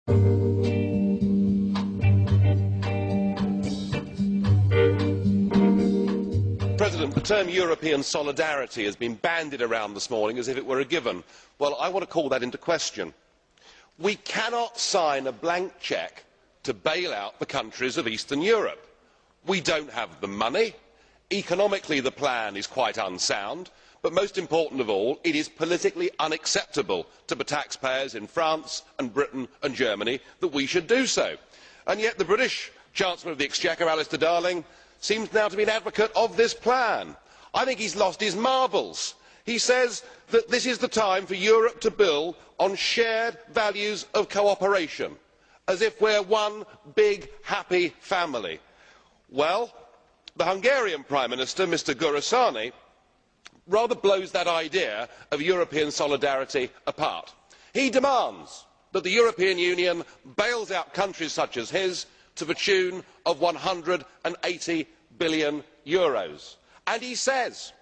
President, the term European solidarity has been bandied around this morning as if it were a given. Well, I want to call that into question. We cannot sign a blank cheque to bail out the countries of Eastern Europe. We don't have the money. Economically, the plan is quite unsound. But most important of all, it is politically unacceptable to the taxpayers in France and Britain and Germany that we should do so. And yet the British Chancellor of the Exchequer, Alistair Darling, seems now to be an advocate of this plan. I think he has lost his marbles. He says that this is the time for Europe to build on shared values of cooperation, as if we are one big happy family. Well, the Hungarian Prime Minister, Mr Gyurcsany, rather blows that idea of European solidarity apart. He demands that the European Union bails out countries such as his to the tune of €180 billion. And he says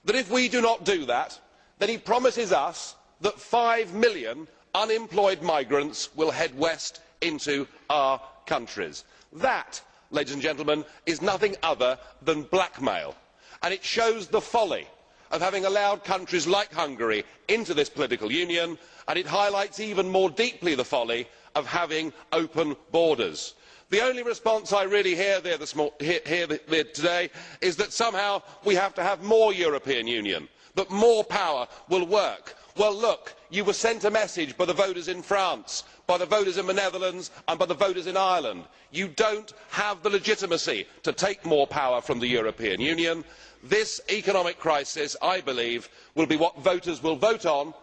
that if we do not do that, then he promises us that 5 million unemployed migrants will head west into our countries. That, ladies and gentlemen, is nothing other than blackmail, and it shows the folly of having allowed countries like Hungary into this political union, and it highlights even more deeply the folly of having open borders. The only response I really hear there today is that somehow we have to have more European Union, that more power will work. Well, look, you were sent a message by the voters in France, by the voters in the Netherlands and by the voters in Ireland. You don't have the legitimacy to take more power from the European Union. This economic crisis, I believe, will be what voters will vote on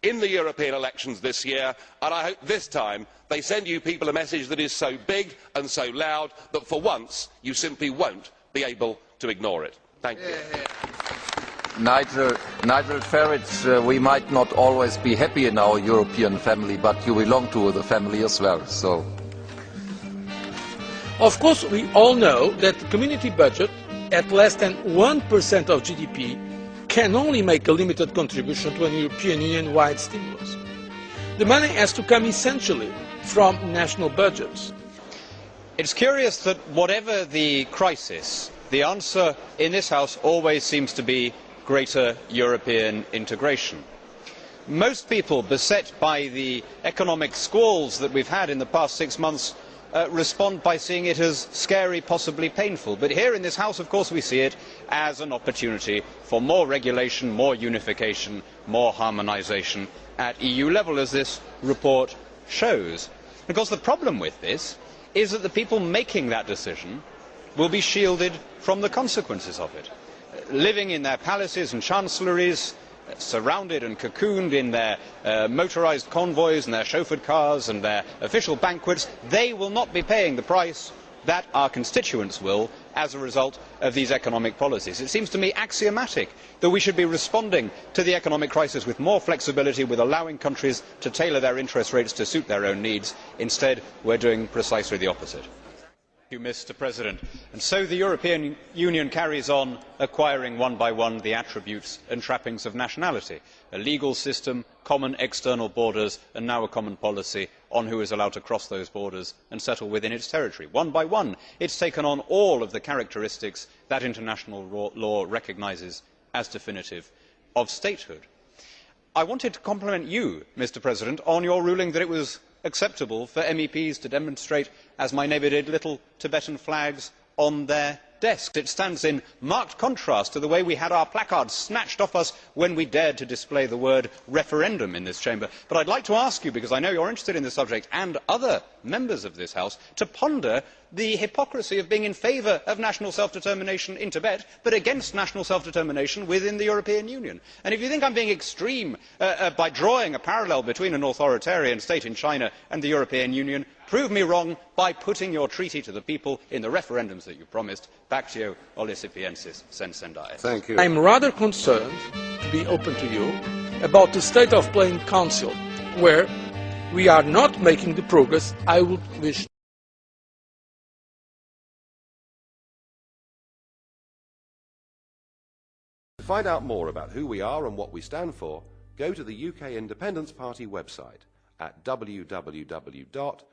in the European elections this year, and I hope this time they send you people a message that is so big and so loud that for once you simply won't be able to ignore it. Thank you. Nigel Farage, we might not always be happy in our European family, but you belong to the family as well. So, of course, we all know that the community budget, at less than 1% of GDP, can only make a limited contribution to an European Union-wide stimulus. The money has to come essentially from national budgets. It's curious that whatever the crisis, the answer in this House always seems to be greater European integration. Most people beset by the economic squalls that we've had in the past 6 months respond by seeing it as scary, possibly painful. But here in this House, of course, we see it as an opportunity for more regulation, more unification, more harmonisation at EU level, as this report shows. Of course, the problem with this is that the people making that decision will be shielded from the consequences of it. Living in their palaces and chancelleries, surrounded and cocooned in their motorised convoys and their chauffeured cars and their official banquets, they will not be paying the price that our constituents will as a result of these economic policies. It seems to me axiomatic that we should be responding to the economic crisis with more flexibility, with allowing countries to tailor their interest rates to suit their own needs. Instead, we are doing precisely the opposite. Mr President, and so the European Union carries on acquiring one by one the attributes and trappings of nationality: a legal system, common external borders, and now a common policy on who is allowed to cross those borders and settle within its territory. One by one, it has taken on all of the characteristics that international law recognises as definitive of statehood. I wanted to compliment you, Mr President, on your ruling that it was acceptable for MEPs to demonstrate, as my neighbour did, little Tibetan flags on their desks. It stands in marked contrast to the way we had our placards snatched off us when we dared to display the word referendum in this chamber. But I would like to ask you, because I know you are interested in this subject, and other members of this House, to ponder the hypocrisy of being in favour of national self-determination in Tibet but against national self-determination within the European Union. And if you think I am being extreme by drawing a parallel between an authoritarian state in China and the European Union, prove me wrong by putting your treaty to the people in the referendums that you promised. Bactio Olisipiensis Sensendai. thank you. I am rather concerned, to be open to you, about the state of play in Council, where we are not making the progress I would wish. To find out more about who we are and what we stand for, go to the UK Independence Party website at www.ukip.org.